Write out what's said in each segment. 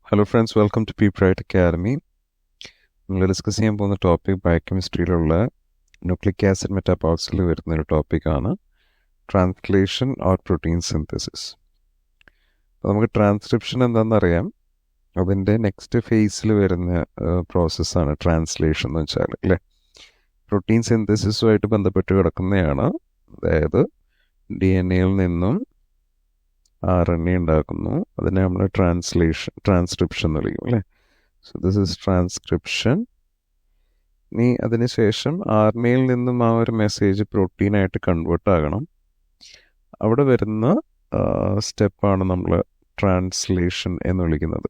Hello friends, welcome to P bright academy. നമ്മൾ discuss ചെയ്യാൻ പോകുന്ന ടോപ്പിക് ബയോകെമിസ്ട്രിയിലുള്ള ന്യൂക്ലിക് ആസിഡ് മെറ്റാബോളിക്സിൽ വരുന്ന ഒരു ടോപ്പിക്കാണ് ട്രാൻസ്ലേഷൻ ഓർ പ്രോട്ടീൻ സിന്തസിസ്. അപ്പോൾ നമുക്ക് ട്രാൻസ്ക്രിപ്ഷൻ എന്താണെന്നറിയാം. അതിൻ്റെ നെക്സ്റ്റ് ഫേസിൽ വരുന്ന പ്രോസസ്സാണ് ട്രാൻസ്ലേഷൻ എന്ന് വെച്ചാൽ, അല്ലേ? പ്രോട്ടീൻ സിന്തസിസുമായിട്ട് ബന്ധപ്പെട്ട് കിടക്കുന്നതാണ്. അതായത് DNA നിന്നും RNA ഉണ്ടാക്കുന്നു. അതിനെ നമ്മൾ ട്രാൻസ്ക്രിപ്ഷൻ എന്ന് വിളിക്കും, അല്ലേ? So this is transcription. ഇനി അതിനുശേഷം RNAയിൽ നിന്നും ആ ഒരു മെസ്സേജ് പ്രോട്ടീനായിട്ട് കൺവേർട്ട് ആകണം. അവിടെ വരുന്ന സ്റ്റെപ്പാണ് നമ്മൾ ട്രാൻസ്ലേഷൻ എന്ന് വിളിക്കുന്നത്.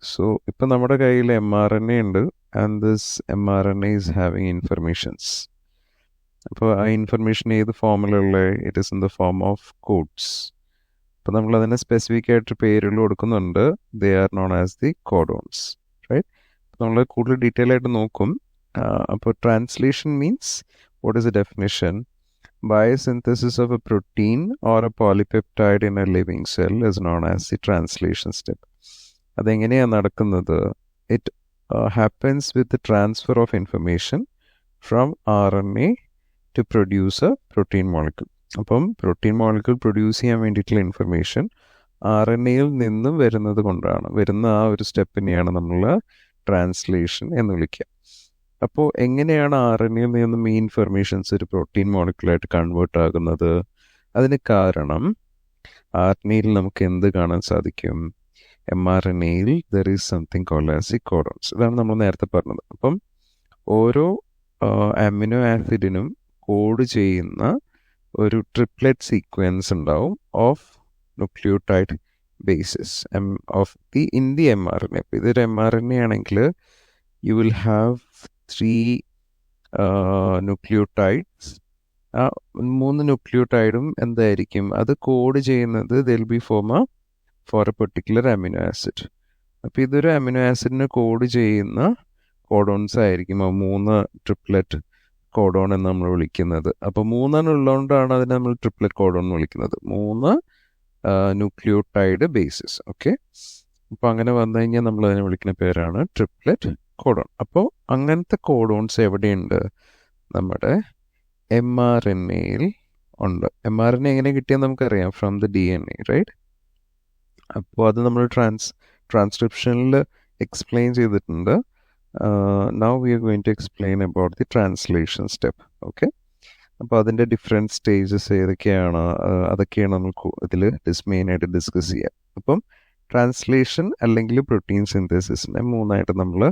സോ ഇപ്പം നമ്മുടെ കയ്യിൽ mRNA ഉണ്ട്, and this mRNA is having informations. അപ്പോൾ ആ ഇൻഫർമേഷൻ ഏത് ഫോമിലുള്ള? It is in the form of codes. അപ്പോൾ നമ്മൾ അതിനെ സ്പെസിഫിക് ആയിട്ട് പേരുകൾ കൊടുക്കുന്നുണ്ട്. They are known as the codons, right? നമ്മൾ കൂടുതൽ ഡീറ്റെയിൽ ആയിട്ട് നോക്കും. അപ്പോൾ translation means, what is the definition? Biosynthesis of a protein or a polypeptide in a living cell is known as the translation step. അതെങ്ങനെയാണ് നടക്കുന്നത്? It happens with the transfer of information from RNA to produce a protein molecule. അപ്പം protein molecule produce ചെയ്യാൻ വേണ്ടിയിട്ടുള്ള information RNAയിൽ നിന്നും വരുന്ന ആ ഒരു സ്റ്റെപ്പിനെയാണ് നമ്മൾ ട്രാൻസ്ലേഷൻ എന്ന് വിളിക്കുക. അപ്പോൾ എങ്ങനെയാണ് RNAയിൽ നിന്നും ഈ ഇൻഫർമേഷൻസ് ഒരു പ്രോട്ടീൻ മോളിക്യൂളായിട്ട് കൺവേർട്ട് ആകുന്നത്? അതിന് കാരണം RNAയിൽ നമുക്ക് എന്ത് കാണാൻ സാധിക്കും? mRNAയിൽ there is something called as the codons. ഇതാണ് നമ്മൾ നേരത്തെ പറഞ്ഞത്. അപ്പം ഓരോ അമിനോ ആസിഡിനും കോഡ് ചെയ്യുന്ന ഒരു ട്രിപ്ലെറ്റ് സീക്വൻസ് ഉണ്ടാവും of nucleotide basis in the mRNA. അപ്പോൾ ഇതൊരു mRNA ആണെങ്കിൽ യു വിൽ ഹാവ് 3 ന്യൂക്ലിയോടൈഡ്സ്. ആ 3 ന്യൂക്ലിയോടൈഡും എന്തായിരിക്കും? അത് കോഡ് ചെയ്യുന്നത് this'll be for a particular amino acid. അപ്പോൾ ഇതൊരു അമിനോ ആസിഡിന് കോഡ് ചെയ്യുന്ന കോഡോൺസ് ആയിരിക്കും ആ 3 ട്രിപ്ലെറ്റ് കോഡോൺ എന്ന് നമ്മൾ വിളിക്കുന്നത്. അപ്പോൾ 3 ഉള്ളതുകൊണ്ടാണ് അതിനെ നമ്മൾ ട്രിപ്ലെറ്റ് കോഡോൺ എന്ന് വിളിക്കുന്നത്. 3 ന്യൂക്ലിയോടൈഡ് ബേസിസ്. ഓക്കെ, അപ്പോൾ അങ്ങനെ വന്നു കഴിഞ്ഞാൽ നമ്മൾ അതിനെ വിളിക്കുന്ന പേരാണ് ട്രിപ്ലെറ്റ് കോഡോൺ. അപ്പോൾ അങ്ങനത്തെ കോഡോൺസ് എവിടെയുണ്ട്? നമ്മുടെ mRNAയിൽ ഉണ്ട്. mRNA എങ്ങനെ കിട്ടിയെന്ന് നമുക്കറിയാം, ഫ്രം ദ DNA, റൈറ്റ്? അപ്പോൾ അത് നമ്മൾ ട്രാൻസ്ക്രിപ്ഷനിൽ എക്സ്പ്ലെയിൻ ചെയ്തിട്ടുണ്ട്. Now we are going to explain about the translation step. Okay, അപ്പോൾ അതിൻ്റെ ഡിഫറെൻറ്റ് സ്റ്റേജസ് ഏതൊക്കെയാണ്, അതൊക്കെയാണ് നമുക്ക് ഇതിൽ മെയിനായിട്ട് ഡിസ്കസ് ചെയ്യാം. അപ്പം ട്രാൻസ്ലേഷൻ അല്ലെങ്കിൽ പ്രോട്ടീൻ സിന്തസിസിനെ 3ആയിട്ട് നമ്മൾ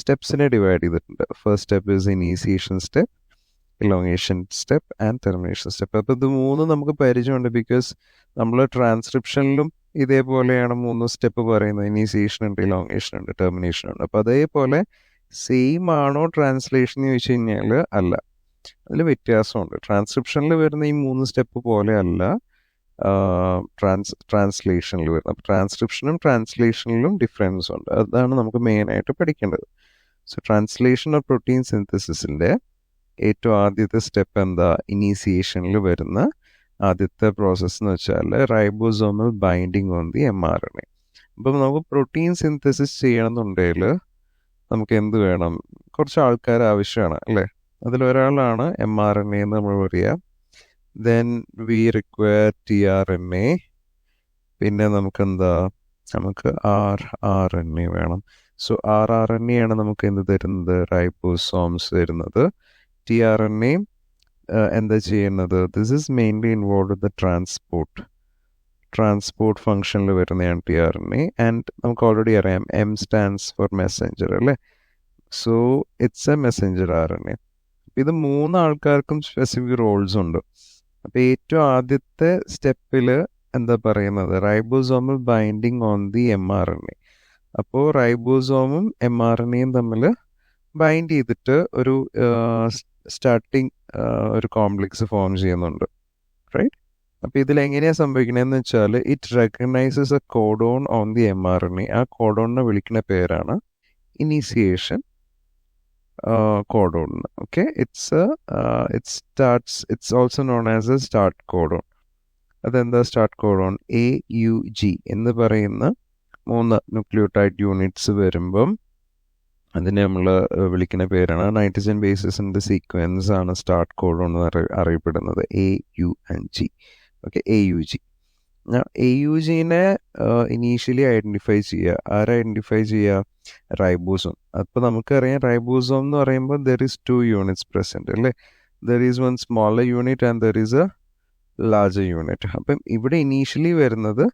സ്റ്റെപ്സിനെ ഡിവൈഡ് ചെയ്തിട്ടുണ്ട്. First step is initiation step, elongation step and termination step. അപ്പോൾ ഇത് 3 നമുക്ക് പരിചയമുണ്ട്, ബിക്കോസ് നമ്മൾ ട്രാൻസ്ക്രിപ്ഷനിലും ഇതേപോലെയാണ് 3 സ്റ്റെപ്പ് പറയുന്നത്. ഇനീസിയേഷൻ ഉണ്ട്, ഇലോങ്ങേഷൻ ഉണ്ട്, ടെർമിനേഷൻ ഉണ്ട്. അപ്പോൾ അതേപോലെ സെയിം ആണോ ട്രാൻസ്ലേഷൻ എന്ന് ചോദിച്ചു കഴിഞ്ഞാൽ അല്ല, അതിൽ വ്യത്യാസമുണ്ട്. ട്രാൻസ്ക്രിപ്ഷനിൽ വരുന്ന ഈ 3 സ്റ്റെപ്പ് പോലെ അല്ല ട്രാൻസ്ലേഷനിൽ വരുന്നത്. അപ്പോൾ ട്രാൻസ്ക്രിപ്ഷനും ട്രാൻസ്ലേഷനിലും ഡിഫറൻസ് ഉണ്ട്. അതാണ് നമുക്ക് മെയിനായിട്ട് പഠിക്കേണ്ടത്. സോ ട്രാൻസ്ലേഷൻ ഓഫ് പ്രോട്ടീൻ സിന്തസിസിൻ്റെ ഏറ്റവും ആദ്യത്തെ സ്റ്റെപ്പ് എന്താ? ഇനീസിയേഷനിൽ വരുന്ന ആദ്യത്തെ പ്രോസസ്സ് എന്ന് വെച്ചാൽ ribosomal binding on the mRNA. അപ്പം നമുക്ക് പ്രോട്ടീൻ സിന്തസിസ് ചെയ്യണമെന്നുണ്ടെങ്കിൽ നമുക്ക് എന്ത് വേണം? കുറച്ച് ആൾക്കാർ ആവശ്യമാണ്, അല്ലേ? അതിലൊരാളാണ് mRNA എന്ന് നമ്മൾ പറയുക. Then we require tRNA. പിന്നെ നമുക്ക് rRNA വേണം. സോ rRNA ആണ് നമുക്ക് എന്ത് തരുന്നത്? റൈബോസോംസ് തരുന്നത്. tRNA എന്താ ചെയ്യുന്നത്? This is mainly involve with the transport ഫംഗ്ഷനിൽ വരുന്നതാണ് tRNA. ആൻഡ് നമുക്ക് ഓൾറെഡി അറിയാം M സ്റ്റാൻഡ്സ് ഫോർ മെസ്സഞ്ചർ, അല്ലേ? So it's A Messenger RNA. ഇത് 3 ആൾക്കാർക്കും സ്പെസിഫിക് റോൾസ് ഉണ്ട്. അപ്പോൾ ഏറ്റവും ആദ്യത്തെ സ്റ്റെപ്പിൽ എന്താ പറയുന്നത്? Ribosomal binding on the mRNA. അപ്പോൾ റൈബോസോമും mRNAയും തമ്മിൽ ബൈൻഡ് ചെയ്തിട്ട് ഒരു സ്റ്റാർട്ടിങ് ഒരു കോംപ്ലക്സ് ഫോം ചെയ്യുന്നുണ്ട്, റൈറ്റ്? അപ്പോൾ ഇതിലെങ്ങനെയാണ് സംഭവിക്കണമെന്ന് വെച്ചാൽ, it recognises A codon on the mRNA. ആ കോഡോണിനെ വിളിക്കുന്ന പേരാണ് initiation codon. Okay, it's also known as A start codon. അതെന്താ സ്റ്റാർട്ട് കോഡോൺ? AUG എന്ന് പറയുന്ന 3 ന്യൂക്ലിയോടൈഡ് യൂണിറ്റ്സ് വരുമ്പം അതിനെ നമ്മൾ വിളിക്കുന്ന പേരാണ് നൈട്രജൻ ബേസിസിൻ്റെ സീക്വൻസ് ആണ് സ്റ്റാർട്ട് കോഡോൺ എന്ന് അറിയപ്പെടുന്നത് AUG. Okay, AUG. AUGനെ ഇനീഷ്യലി ഐഡൻറ്റിഫൈ ചെയ്യുക. ആരെ ഐഡൻറ്റിഫൈ ചെയ്യുക? റൈബോസോം. അപ്പോൾ നമുക്കറിയാം റൈബോസോം എന്ന് പറയുമ്പോൾ ദർ ഈസ് 2 യൂണിറ്റ്സ് പ്രസൻറ്റ് അല്ലേ. There is 1 smaller unit and there is A larger unit. അപ്പം ഇവിടെ ഇനീഷ്യലി വരുന്നത്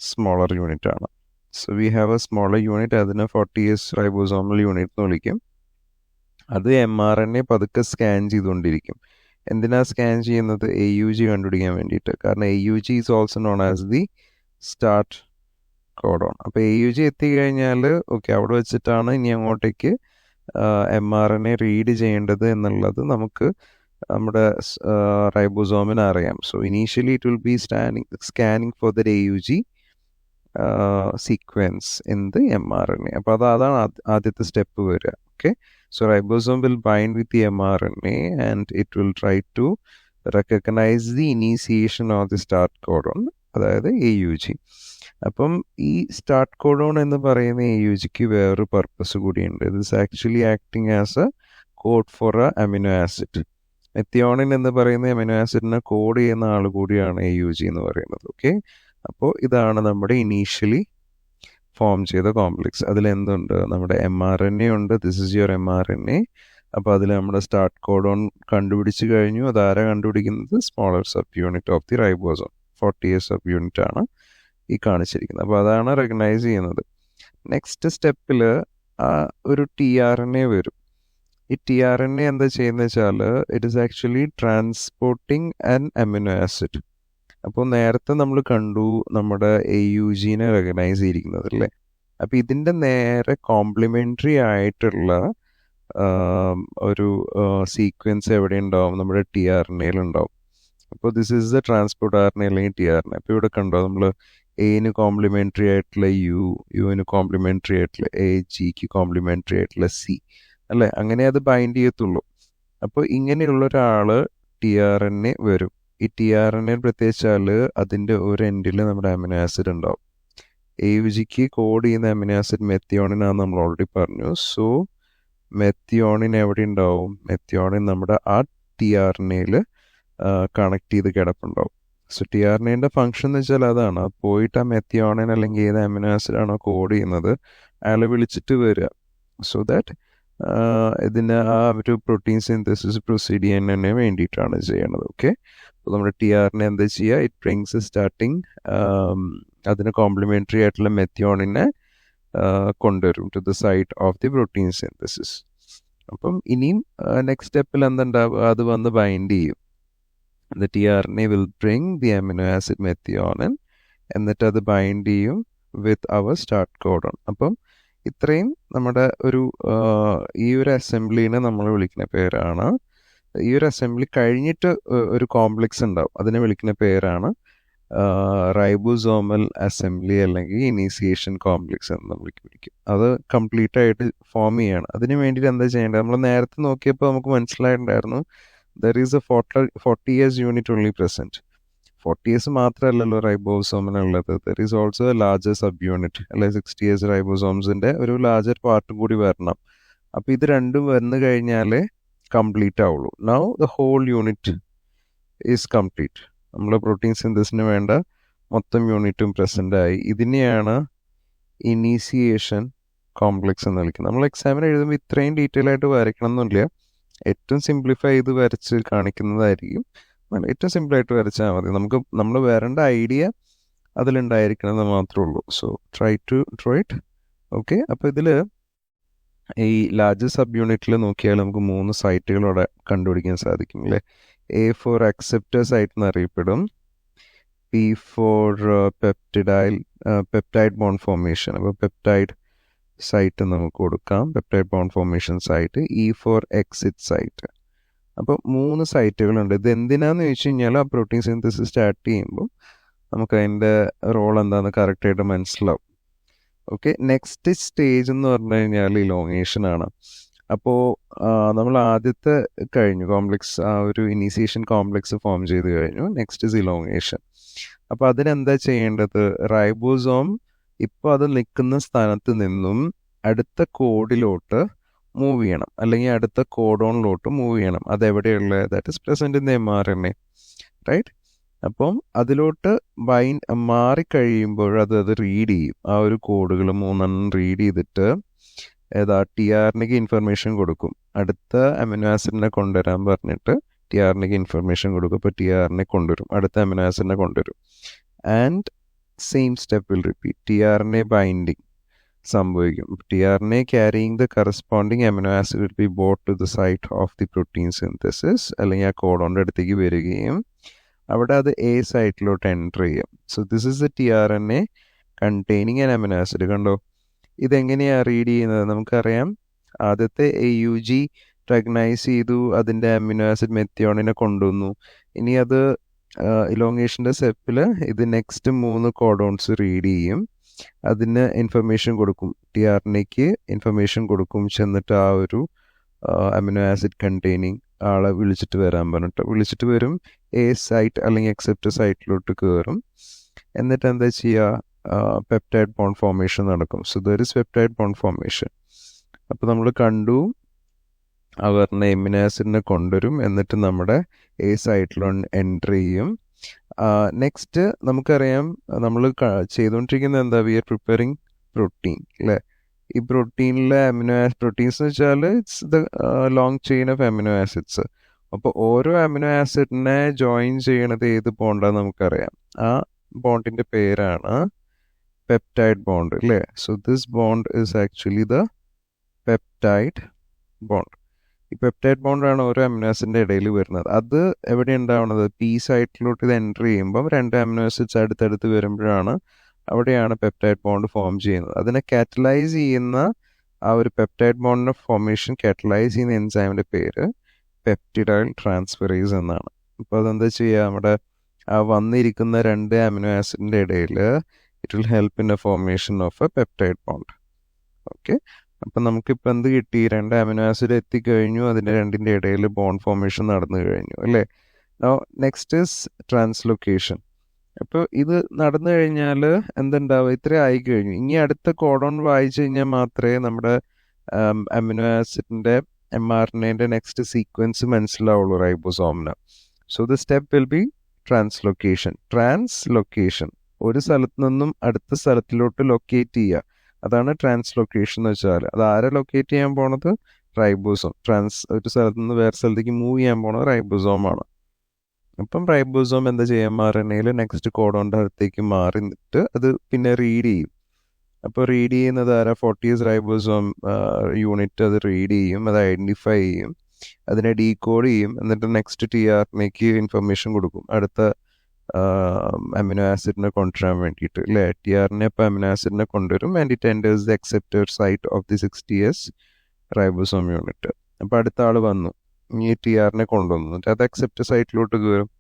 സ്മോളർ യൂണിറ്റ് ആണ്. So we have A smaller unit, അതിനെ 40S റൈബോസോമൽ യൂണിറ്റ് എന്ന് വിളിക്കും. അത് mRNA പതുക്കെ സ്കാൻ ചെയ്തുകൊണ്ടിരിക്കും. എന്തിനാ സ്കാൻ ചെയ്യുന്നത്? AUG കണ്ടുപിടിക്കാൻ വേണ്ടിയിട്ട്. കാരണം AUG is also known as the start codon. അപ്പോൾ AUG എത്തിക്കഴിഞ്ഞാൽ ഓക്കെ, അവിടെ വെച്ചിട്ടാണ് ഇനി അങ്ങോട്ടേക്ക് mRNA റീഡ് ചെയ്യേണ്ടത് എന്നുള്ളത് നമുക്ക് നമ്മുടെ റൈബോസോമിന് അറിയാം. So initially it will be scanning for the AUG sequence in the mRNA. അപ്പോൾ അതാണ് ആദ്യത്തെ സ്റ്റെപ്പ് വരിക. Okay, so ribosome will bind with the mRNA and it will try to recognize the initiation of the start codon, അതായത് AUG. അപ്പം ഈ start codon എന്ന് പറയുന്ന AUGക്ക് വേറൊരു പർപ്പസ് കൂടിയുണ്ട്. ഇത് is actually acting as a code for a amino acid. Methionine എന്ന് പറയുന്ന അമിനോ ആസിഡിനെ കോഡ് ചെയ്യുന്ന ആൾ കൂടിയാണ് AUG എന്ന് പറയുന്നത്. ഓക്കെ, അപ്പോൾ ഇതാണ് നമ്മുടെ ഇനീഷ്യലി ഫോം ചെയ്ത കോംപ്ലക്സ്. അതിലെന്തുണ്ട്? നമ്മുടെ mRNA ഉണ്ട്. This is your mRNA. അപ്പോൾ അതിൽ നമ്മുടെ സ്റ്റാർട്ട് കോഡോൺ കണ്ടുപിടിച്ച് കഴിഞ്ഞു. അതാരാ കണ്ടുപിടിക്കുന്നത്? Smaller sub unit of the ribosome, 40S sub unit ആണ് ഈ കാണിച്ചിരിക്കുന്നത്. അപ്പോൾ അതാണ് റെക്കഗ്നൈസ് ചെയ്യുന്നത്. നെക്സ്റ്റ് സ്റ്റെപ്പിൽ ഒരു tRNA വരും. ഈ tRNA എന്താ ചെയ്യുന്നത് വെച്ചാൽ it is actually transporting an amino acid. അപ്പോൾ നേരത്തെ നമ്മൾ കണ്ടു നമ്മുടെ AUGനെ റെക്കഗ്നൈസ് ചെയ്തിരിക്കുന്നത് അല്ലേ. അപ്പോൾ ഇതിൻ്റെ നേരെ കോംപ്ലിമെൻ്ററി ആയിട്ടുള്ള ഒരു സീക്വൻസ് എവിടെ ഉണ്ടാവും? നമ്മുടെ tRNA ഉണ്ടാവും. അപ്പോൾ this is the transport RNA അല്ലെങ്കിൽ tRNA. അപ്പോൾ ഇവിടെ കണ്ടോ, നമ്മൾ Aന് കോംപ്ലിമെൻ്ററി ആയിട്ടുള്ള യുവിന് കോംപ്ലിമെൻ്ററി ആയിട്ടുള്ള A, Gക്ക് കോംപ്ലിമെൻ്ററി ആയിട്ടുള്ള C അല്ലേ. അങ്ങനെ അത് ബൈൻഡ് ചെയ്യത്തുള്ളൂ. അപ്പോൾ ഇങ്ങനെയുള്ള ഒരാൾ tRNA വരും. ഈ tRNA പ്രത്യേകിച്ചാൽ അതിൻ്റെ ഒരു എൻഡിൽ നമ്മുടെ അമിനോ ആസിഡ് ഉണ്ടാവും. AUGക്ക് കോഡ് ചെയ്യുന്ന അമിനോ ആസിഡ് മെത്തിയോണിനാന്ന് നമ്മൾ ഓൾറെഡി പറഞ്ഞു. സോ മെത്തിയോണിൻ എവിടെ ഉണ്ടാവും? മെത്തിയോണിൻ നമ്മുടെ ആ tRNAയിൽ കണക്ട് ചെയ്ത് കിടപ്പുണ്ടാവും. സോ tRNAൻ്റെ ഫംഗ്ഷൻ എന്ന് വെച്ചാൽ അതാണ്, പോയിട്ട് ആ മെത്തിയോണിൻ അല്ലെങ്കിൽ ഏത് അമിനോ ആസിഡാണോ കോഡ് ചെയ്യുന്നത് അയാളെ വിളിച്ചിട്ട് വരിക. സോ ദാറ്റ് ഇതിന് ആ ഒരു പ്രോട്ടീൻ സിന്തസിസ് പ്രൊസീഡ് ചെയ്യുന്നതിന് വേണ്ടിയിട്ടാണ് ചെയ്യണത്. ഓക്കെ, അപ്പോൾ നമ്മുടെ tRNA എന്താ ചെയ്യുക? ഇറ്റ് ബ്രിങ്സ് സ്റ്റാർട്ടിങ് അതിന് കോംപ്ലിമെൻ്ററി ആയിട്ടുള്ള മെത്തിയോണിനെ കൊണ്ടുവരും to the site of the protein synthesis. അപ്പം ഇനിയും നെക്സ്റ്റ് സ്റ്റെപ്പിൽ എന്തുണ്ടാവുക? അത് വന്ന് ബൈൻഡ് ചെയ്യും. The tRNA will bring the amino acid methionine, എന്നിട്ട് അത് ബൈൻഡ് ചെയ്യും വിത്ത് അവർ സ്റ്റാർട്ട് കോഡോൺ. അപ്പം ഇത്രയും നമ്മുടെ ഈ ഒരു അസംബ്ലിനെ നമ്മൾ വിളിക്കുന്ന പേരാണ്. ഈ ഒരു അസംബ്ലി കഴിഞ്ഞിട്ട് ഒരു കോംപ്ലക്സ് ഉണ്ടാവും, അതിനെ വിളിക്കുന്ന പേരാണ് റൈബോസോമൽ അസംബ്ലി അല്ലെങ്കിൽ ഇനീസിയേഷൻ കോംപ്ലക്സ് എന്ന് നമ്മൾ വിളിക്കും. അത് കംപ്ലീറ്റ് ആയിട്ട് ഫോം ചെയ്യാണ്. അതിന് വേണ്ടിയിട്ട് എന്താ ചെയ്യേണ്ടത്? നമ്മൾ നേരത്തെ നോക്കിയപ്പോൾ നമുക്ക് മനസ്സിലായിട്ടുണ്ടായിരുന്നു there is a 40S unit only present. 40S മാത്രമല്ലല്ലോ റൈബോസോമിനുള്ളത്, there is also a larger sub unit അല്ലെ. 60S റൈബോസോംസിൻ്റെ ഒരു ലാർജർ പാർട്ടും കൂടി വരണം. അപ്പോൾ ഇത് രണ്ടും വന്നു കഴിഞ്ഞാലേ കംപ്ലീറ്റ് ആവുള്ളൂ. Now the whole unit is complete. നമ്മൾ പ്രോട്ടീൻ സിന്തസിന് വേണ്ട മൊത്തം യൂണിറ്റും പ്രസൻ്റ് ആയി. ഇതിനെയാണ് ഇനീസിയേഷൻ കോംപ്ലക്സ് എന്ന് വിളിക്കുന്നത്. നമ്മൾ എക്സാമിന് എഴുതുമ്പോൾ ഇത്രയും ഡീറ്റെയിൽ ആയിട്ട് വരയ്ക്കണം എന്നില്ല, ഏറ്റവും സിംപ്ലിഫൈ ചെയ്ത് വരച്ച് കാണിക്കുന്നതായിരിക്കും. ഏറ്റവും സിമ്പിളായിട്ട് വരച്ചാൽ മതി. നമ്മൾ വരേണ്ട ഐഡിയ അതിലുണ്ടായിരിക്കണമെന്ന് മാത്രമേ ഉള്ളൂ. So try to draw it. Okay, അപ്പോൾ ഇതിൽ ഈ ലാർജ് സബ് യൂണിറ്റിൽ നോക്കിയാൽ നമുക്ക് 3 സൈറ്റുകൾ അവിടെ കണ്ടുപിടിക്കാൻ സാധിക്കും അല്ലേ. A ഫോർ അക്സെപ്റ്റർ സൈറ്റ് എന്നറിയപ്പെടും. P for peptide bond formation, അപ്പോൾ പെപ്റ്റൈഡ് സൈറ്റ് നമുക്ക് കൊടുക്കാം, peptide bond formation site. E for exit site. അപ്പോൾ 3 സൈറ്റുകളുണ്ട്. ഇത് എന്തിനാന്ന് ചോദിച്ചു കഴിഞ്ഞാൽ ആ പ്രോട്ടീൻ സിന്തസിസ് സ്റ്റാർട്ട് ചെയ്യുമ്പോൾ നമുക്ക് അതിൻ്റെ റോൾ എന്താണെന്ന് കറക്റ്റായിട്ട് മനസ്സിലാവും. ഓക്കെ, നെക്സ്റ്റ് സ്റ്റേജ് എന്ന് പറഞ്ഞു കഴിഞ്ഞാൽ ഇലോങ്ങേഷൻ ആണ്. അപ്പോൾ നമ്മൾ ആദ്യത്തെ കഴിഞ്ഞു കോംപ്ലക്സ്, ആ ഒരു ഇനീസിയേഷൻ കോംപ്ലക്സ് ഫോം ചെയ്ത് കഴിഞ്ഞു. Next is elongation. അപ്പോൾ അതിനെന്താ ചെയ്യേണ്ടത്? റൈബോസോം ഇപ്പോൾ അത് നിൽക്കുന്ന സ്ഥാനത്ത് നിന്നും അടുത്ത കോഡിലോട്ട് മൂവ് ചെയ്യണം, അല്ലെങ്കിൽ അടുത്ത കോഡോണിലോട്ട് മൂവ് ചെയ്യണം. അതെവിടെയുള്ള that is present in the mRNA, right? അപ്പം അതിലോട്ട് മാറിക്കഴിയുമ്പോൾ അത് റീഡ് ചെയ്യും. ആ ഒരു കോഡുകൾ 3 റീഡ് ചെയ്തിട്ട് TRNAക്ക് ഇൻഫർമേഷൻ കൊടുക്കും. അടുത്ത അമിനോ ആസിഡിനെ കൊണ്ടുവരാൻ പറഞ്ഞിട്ട് TRNAക്ക് ഇൻഫർമേഷൻ കൊടുക്കും. ഇപ്പോൾ TRNA കൊണ്ടുവരും, അടുത്ത അമിനോ ആസിഡിനെ കൊണ്ടുവരും. And same step will repeat. TRNA binding സംഭവിക്കും. TRNA carrying the corresponding amino acid will be brought to the site of the protein synthesis, അല്ലെങ്കിൽ ആ കോഡോണിൻ്റെ അടുത്തേക്ക് വരികയും അവിടെ അത് A സൈറ്റിലോട്ട് എൻ്റർ ചെയ്യും. So this is the TRNA containing an amino acid. കണ്ടോ, ഇതെങ്ങനെയാണ് റീഡ് ചെയ്യുന്നത്? നമുക്കറിയാം, ആദ്യത്തെ AUG റെക്കഗ്നൈസ് ചെയ്തു, അതിൻ്റെ അമിനോ ആസിഡ് മെത്തിയോണിനെ കൊണ്ടുവന്നു. ഇനി അത് ഇലോങ്ങേഷൻ്റെ സ്റ്റെപ്പിൽ ഇത് നെക്സ്റ്റ് 3 കോഡോൺസ് റീഡ് ചെയ്യും, അതിന് ഇൻഫർമേഷൻ കൊടുക്കും, TRNAക്ക് ഇൻഫർമേഷൻ കൊടുക്കും. ചെന്നിട്ട് ആ ഒരു അമിനോ ആസിഡ് കണ്ടെയ്നിങ് ആളെ വിളിച്ചിട്ട് വരും. A സൈറ്റ് അല്ലെങ്കിൽ അക്സെപ്റ്റർ സൈറ്റിലോട്ട് കയറും. എന്നിട്ട് എന്താ ചെയ്യുക? പെപ്റ്റൈഡ് ബോണ്ട് ഫോർമേഷൻ നടക്കും. So there is peptide bond formation. അപ്പോൾ നമ്മൾ കണ്ടു, അവരുടെ എമിനോ ആസിഡിനെ കൊണ്ടുവരും, എന്നിട്ട് നമ്മുടെ A സൈറ്റിലോട്ട് എൻ്റർ ചെയ്യും. നെക്സ്റ്റ് നമുക്കറിയാം, നമ്മൾ ചെയ്തുകൊണ്ടിരിക്കുന്നത് എന്താ? വി ആർ പ്രിപ്പയറിങ് പ്രോട്ടീൻ, അല്ലേ? ഈ പ്രോട്ടീനിലെ പ്രോട്ടീൻസ് എന്ന് വെച്ചാൽ it's the long chain of amino acids. അപ്പോൾ ഓരോ അമിനോ ആസിഡിനെ ജോയിൻ ചെയ്യണത് ഏത് ബോണ്ടാന്ന് നമുക്കറിയാം. ആ ബോണ്ടിൻ്റെ പേരാണ് പെപ്റ്റൈഡ് ബോണ്ട്, അല്ലേ? So this bond is actually the peptide bond. ഈ പെപ്റ്റൈഡ് ബോണ്ടാണ് ഓരോ അമിനോ ആസിഡിൻ്റെ ഇടയിൽ വരുന്നത്. അത് എവിടെ ഉണ്ടാവുന്നത്? P സൈറ്റിലോട്ട് ഇത് എൻ്റർ ചെയ്യുമ്പം 2 അമിനോ ആസിഡ്സ് അടുത്തടുത്ത് വരുമ്പോഴാണ് അവിടെയാണ് പെപ്റ്റൈഡ് ബോണ്ട് ഫോം ചെയ്യുന്നത്. അതിനെ കാറ്റലൈസ് ചെയ്യുന്ന ആ ഒരു പെപ്റ്റൈഡ് ബോണ്ടിൻ്റെ ഫോർമേഷൻ കാറ്റലൈസ് ചെയ്യുന്ന എൻസൈമിൻ്റെ പേര് പെപ്റ്റിഡൈൽ ട്രാൻസ്ഫറേസ് എന്നാണ്. അപ്പോൾ അതെന്താ ചെയ്യുക? നമ്മുടെ ആ വന്നിരിക്കുന്ന 2 അമിനോ ആസിഡിൻ്റെ ഇടയിൽ it will help in A formation of A peptide bond. Okay, അപ്പം നമുക്കിപ്പോൾ എന്ത് കിട്ടി? 2 അമിനോ ആസിഡ് എത്തിക്കഴിഞ്ഞു, അതിൻ്റെ 2ൻ്റെ ഇടയിൽ ബോണ്ട് ഫോർമേഷൻ നടന്നു കഴിഞ്ഞു, അല്ലേ? Next is translocation. അപ്പോൾ ഇത് നടന്നു കഴിഞ്ഞാൽ എന്തുണ്ടാവുക? ഇത്ര ആയി കഴിഞ്ഞു. ഇനി അടുത്ത കോഡോൺ വായിച്ചു കഴിഞ്ഞാൽ മാത്രമേ നമ്മുടെ അമിനോ ആസിഡിൻ്റെ mRNAൻ്റെ നെക്സ്റ്റ് സീക്വൻസ് മനസ്സിലാവുള്ളൂ റൈബോസോമിന്. So the step will be translocation. Translocation, ഒരു സ്ഥലത്ത് നിന്നും അടുത്ത സ്ഥലത്തിലോട്ട് ലൊക്കേറ്റ് ചെയ്യുക, അതാണ് ട്രാൻസ്ലൊക്കേഷൻ എന്ന് വെച്ചാൽ. അത് ആരെ ലൊക്കേറ്റ് ചെയ്യാൻ പോണത്? റൈബോസോം. ഒരു സ്ഥലത്ത് നിന്ന് വേറെ സ്ഥലത്തേക്ക് മൂവ് ചെയ്യാൻ പോണത് റൈബോസോമാണ്. അപ്പം റൈബോസോം എന്താ ചെയ്യുക? mRNAയിൽ നെക്സ്റ്റ് കോഡോണിൻ്റെ അടുത്തേക്ക് മാറി നിന്നിട്ട് അത് പിന്നെ റീഡ് ചെയ്യും. അപ്പോൾ റീഡ് ചെയ്യുന്നത് ആരാ? 40S റൈബോസോം യൂണിറ്റ് അത് റീഡ് ചെയ്യും, അത് ഐഡൻറ്റിഫൈ ചെയ്യും, അതിനെ ഡീകോഡ് ചെയ്യും, എന്നിട്ട് നെക്സ്റ്റ് TRNAക്ക് ഇൻഫർമേഷൻ കൊടുക്കും അടുത്ത അമിനോ ആസിഡിനെ കൊണ്ടുവരാൻ വേണ്ടിയിട്ട്, അല്ലേ? TRNA ഇപ്പോൾ അമിനോ ആസിഡിനെ കൊണ്ടുവരും, and it enters the acceptor site of the 60S ribosome unit. അപ്പോൾ അടുത്ത ആൾ വന്നു, ഈ TRNA കൊണ്ടുവന്നു, അത് അക്സെപ്റ്റർ സൈറ്റിലോട്ട് കയറും.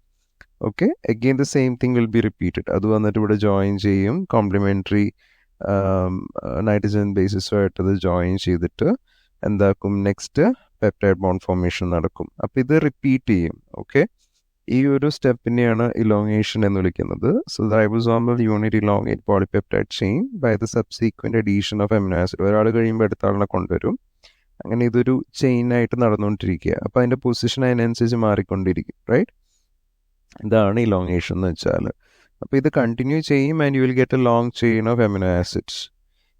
Okay, again the same thing will be repeated. അത് വന്നിട്ട് ഇവിടെ ജോയിൻ ചെയ്യും, കോംപ്ലിമെൻ്ററി നൈട്രജൻ ബേസിസുമായിട്ട് അത് ജോയിൻ ചെയ്തിട്ട് എന്താക്കും? നെക്സ്റ്റ് പെപ്റ്റൈഡ് ബോണ്ട് ഫോർമേഷൻ നടക്കും. അപ്പോൾ ഇത് റിപ്പീറ്റ് ചെയ്യും. ഓക്കെ, ഈ ഒരു സ്റ്റെപ്പിനെയാണ് ഇലോങ്ങേഷൻ എന്ന് വിളിക്കുന്നത്. So ribosomal unit elongate polypeptide chain by the subsequent addition of amino acid. ഒരാൾ കഴിയുമ്പോൾ അടുത്ത ആളിനെ കൊണ്ടുവരും. അങ്ങനെ ഇതൊരു ചെയിനായിട്ട് നടന്നുകൊണ്ടിരിക്കുക. അപ്പോൾ അതിൻ്റെ പൊസിഷൻ അതിനനുസരിച്ച് മാറിക്കൊണ്ടിരിക്കും, റൈറ്റ്? ഇതാണ് ഇലോങ്ങേഷൻ എന്ന് വെച്ചാൽ. അപ്പോൾ ഇത് കണ്ടിന്യൂ ചെയ്യും, and you will get A long chain of amino acids.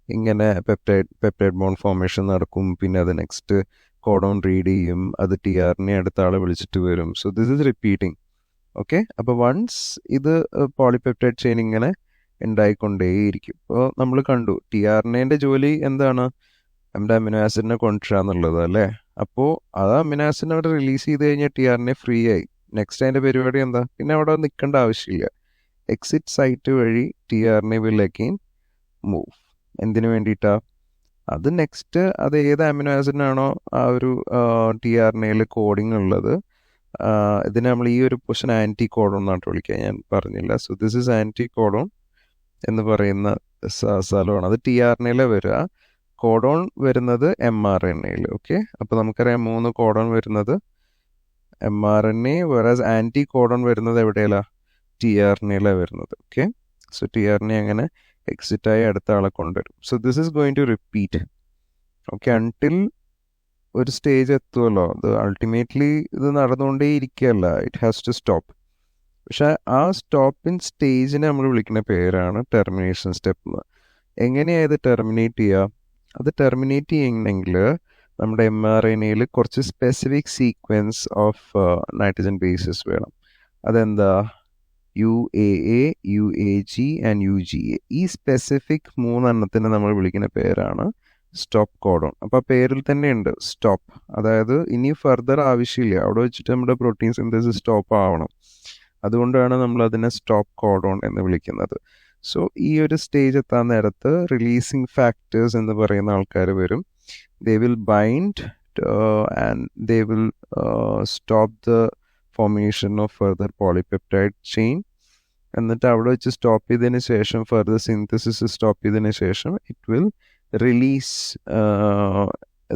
ഇങ്ങനെ പെപ്റ്റൈഡ് ബോണ്ട് ഫോർമേഷൻ നടക്കും. പിന്നെ അത് നെക്സ്റ്റ് കോഡോൺ റീഡ് ചെയ്യും, അത് TRNA അടുത്ത ആളെ വിളിച്ചിട്ട് വരും. So this is repeating. Okay, അപ്പോൾ വൺസ് ഇത് പോളിപെപ്റ്റൈഡ് ചെയിൻ ഇങ്ങനെ ഉണ്ടായിക്കൊണ്ടേയിരിക്കും. അപ്പോൾ നമ്മൾ കണ്ടു TRNAൻ്റെ ജോലി എന്താണ്? നമ്മുടെ അമിനോ ആസിഡിനെ കൊണ്ടുവരിക എന്നുള്ളത്, അല്ലേ? അപ്പോൾ അത് അമിനോ ആസിഡിനെ അവിടെ റിലീസ് ചെയ്ത് കഴിഞ്ഞാൽ TRNA ഫ്രീ ആയി. നെക്സ്റ്റ് അതിൻ്റെ പരിപാടി എന്താ? പിന്നെ അവിടെ നിൽക്കേണ്ട ആവശ്യമില്ല. എക്സിറ്റ് സൈറ്റ് വഴി TRNA വിൽ അഗെയിൻ മൂവ്. എന്തിനു വേണ്ടിയിട്ടാണ്? അത് നെക്സ്റ്റ് അത് ഏത് അമിനോ ആസിഡിനാണോ ആ ഒരു TRNAയിൽ കോഡിങ് ഉള്ളത്, ഇതിനെ നമ്മൾ ഈ ഒരു പൊസിഷൻ ആൻറ്റി കോഡോൺ എന്നാണ് വിളിക്കുക, ഞാൻ പറഞ്ഞില്ല. So this is anticodon എന്ന് പറയുന്ന സ്ഥലമാണ്. അത് TRNAയിലെ വരിക, കോഡോൺ വരുന്നത് mRNAയിൽ. ഓക്കെ, അപ്പോൾ നമുക്കറിയാം 3 കോഡോൺ വരുന്നത് mRNA, വേറാസ് ആൻറ്റി കോഡോൺ വരുന്നത് എവിടെയല്ല? TRNAയിലാണ് വരുന്നത്. ഓക്കെ, സോ TRNA അങ്ങനെ എക്സിറ്റായി അടുത്ത ആളെ കൊണ്ടുവരും. So this is going to repeat. Okay, until ഒരു സ്റ്റേജ് എത്തുമല്ലോ. അത് അൾട്ടിമേറ്റ്ലി ഇത് നടന്നുകൊണ്ടേ ഇരിക്കുകയല്ല, ഇറ്റ് ഹാസ് ടു സ്റ്റോപ്പ്. പക്ഷെ ആ സ്റ്റോപ്പിംഗ് സ്റ്റേജിനെ നമ്മൾ വിളിക്കുന്ന പേരാണ് ടെർമിനേഷൻ സ്റ്റെപ്പ് എന്ന്. എങ്ങനെയാണ് ഇത് ടെർമിനേറ്റ് ചെയ്യുക? അത് ടെർമിനേറ്റ് ചെയ്യണമെങ്കിൽ നമ്മുടെ mRNA-യിൽ കുറച്ച് specific sequence of nitrogen bases വേണം. അതെന്താ? UAA, UAG and UGA. ഈ സ്പെസിഫിക് 3 എണ്ണത്തിന് നമ്മൾ വിളിക്കുന്ന പേരാണ് സ്റ്റോപ്പ് കോഡോൺ. അപ്പോൾ പേരിൽ തന്നെ ഉണ്ട് സ്റ്റോപ്പ്. അതായത് ഇനി ഫർദർ ആവശ്യമില്ല, അവിടെ വെച്ചിട്ട് നമ്മുടെ പ്രോട്ടീൻ സിന്തസിസ് സ്റ്റോപ്പ് ആവണം. അതുകൊണ്ടാണ് നമ്മൾ അതിനെ സ്റ്റോപ്പ് കോഡോൺ എന്ന് വിളിക്കുന്നത്. സോ ഈ ഒരു സ്റ്റേജ് എത്താൻ നേരത്ത് റിലീസിങ് ഫാക്ടേഴ്സ് എന്ന് പറയുന്ന ആൾക്കാർ വരും. They will bind and they will stop the formation of further polypeptide chain. എന്നിട്ട് അവിടെ വെച്ച് സ്റ്റോപ്പ് ചെയ്തതിന് ശേഷം, ഫർദർ സിന്തസിസ് സ്റ്റോപ്പ് ചെയ്തതിന് ശേഷം, it will release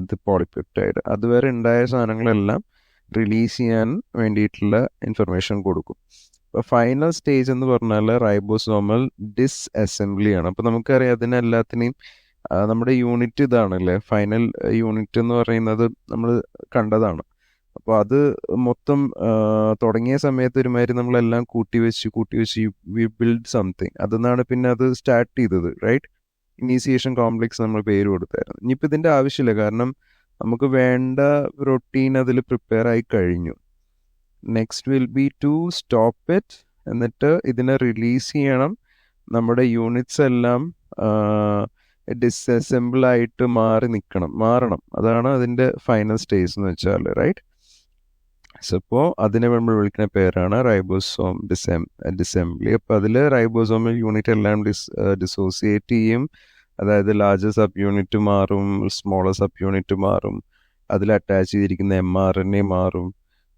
the polypeptide. അതുവരെ ഉണ്ടായ സാധനങ്ങളെല്ലാം റിലീസ് ചെയ്യാൻ വേണ്ടിയിട്ടുള്ള ഇൻഫർമേഷൻ കൊടുക്കും. അപ്പോൾ ഫൈനൽ സ്റ്റേജ് എന്ന് പറഞ്ഞാൽ റൈബോസോമൽ ഡിസ്അസംബ്ലിയാണ്. അപ്പോൾ നമുക്കറിയാം അതിനെല്ലാത്തിനെയും നമ്മുടെ യൂണിറ്റ് ഇതാണല്ലേ, ഫൈനൽ യൂണിറ്റ് എന്ന് പറയുന്നത് നമ്മൾ കണ്ടതാണ്. അപ്പോൾ അത് മൊത്തം തുടങ്ങിയ സമയത്ത് ഒരുമാതിരി നമ്മളെല്ലാം കൂട്ടി വെച്ച് വി ബിൽഡ് സംതിങ്. അതെന്നാണ് പിന്നെ അത് സ്റ്റാർട്ട് ചെയ്തത്, റൈറ്റ്? ഇനീസിയേഷൻ കോംപ്ലക്സ് നമ്മൾ പേര് കൊടുത്തായിരുന്നു. ഇനിയിപ്പോൾ ഇതിൻ്റെ ആവശ്യമില്ല, കാരണം നമുക്ക് വേണ്ട പ്രോട്ടീൻ അതിൽ പ്രിപ്പയർ ആയി കഴിഞ്ഞു. Next will be to stop it. എന്നിട്ട് ഇതിനെ റിലീസ് ചെയ്യണം. നമ്മുടെ യൂണിറ്റ്സ് എല്ലാം ഡിസ്അസംബിൾ ആയിട്ട് മാറണം. അതാണ് അതിൻ്റെ ഫൈനൽ സ്റ്റേജ് എന്ന് വെച്ചാൽ, റൈറ്റ്? സോ ഇപ്പോൾ അതിനെ നമ്മൾ വിളിക്കുന്ന പേരാണ് റൈബോസോം ഡിസംബ്ലി. അപ്പോൾ അതിൽ റൈബോസോമൽ യൂണിറ്റ് എല്ലാം ഡിസോസിയേറ്റ് ചെയ്യും. അതായത് ലാർജർ സബ് യൂണിറ്റ് മാറും, സ്മോളർ സബ് യൂണിറ്റ് മാറും, അതിൽ അറ്റാച്ച് ചെയ്തിരിക്കുന്ന mRNA മാറും,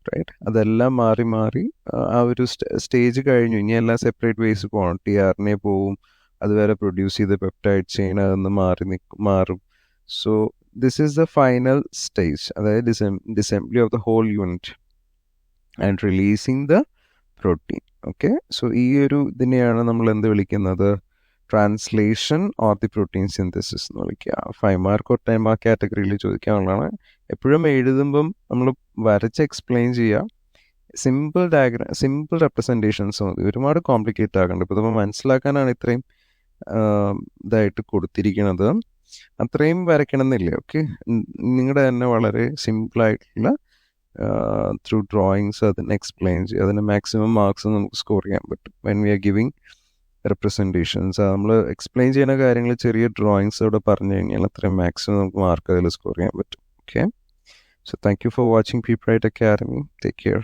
റൈറ്റ്? അതെല്ലാം മാറി ആ ഒരു സ്റ്റേജ് കഴിഞ്ഞു. ഇനി എല്ലാം സെപ്പറേറ്റ് വേസ് പോകണം. tRNA പോവും, അതുവരെ പ്രൊഡ്യൂസ് ചെയ്ത പെപ്റ്റൈഡ് ചെയിൻ അതൊന്ന് മാറും. So this is the final stage, അതായത് disassembly of the whole unit and releasing the protein. Okay, so ഈ ഒരു ഇതിനെയാണ് നമ്മൾ എന്ത് വിളിക്കുന്നത്? Translation or the protein synthesis എന്ന് വിളിക്കുക. 5 മാർക്ക് or 10 മാർക്ക് കാറ്റഗറിയിൽ ചോദിക്കാനുള്ളതാണ്. എപ്പോഴും എഴുതുമ്പം നമ്മൾ വരച്ച് എക്സ്പ്ലെയിൻ ചെയ്യുക. സിമ്പിൾ റെപ്രസെൻറ്റേഷൻസ് മതി, ഒരുപാട് കോംപ്ലിക്കേറ്റ് ആകണ്ട. ഇപ്പോൾ നമ്മൾ മനസ്സിലാക്കാനാണ് ഇത്രയും ഇതായിട്ട് കൊടുത്തിരിക്കുന്നത്, അത്രയും വരയ്ക്കണമെന്നില്ല. ഓക്കെ, നിങ്ങളുടെ തന്നെ വളരെ സിമ്പിളായിട്ടുള്ള ത്രൂ ഡ്രോയിങ്സ് അതിന് എക്സ്പ്ലെയിൻ ചെയ്യുക. അതിന് മാക്സിമം മാർക്സ് നമുക്ക് സ്കോർ ചെയ്യാൻ പറ്റും when we R giving representations. നമ്മൾ എക്സ്പ്ലെയിൻ ചെയ്യുന്ന കാര്യങ്ങൾ ചെറിയ ഡ്രോയിങ്സ് അവിടെ പറഞ്ഞു കഴിഞ്ഞാൽ അത്രയും മാക്സിമം നമുക്ക് മാർക്ക് അതിൽ സ്കോർ ചെയ്യാൻ പറ്റും. Okay, so thank you for watching PPRite Academy. Take care.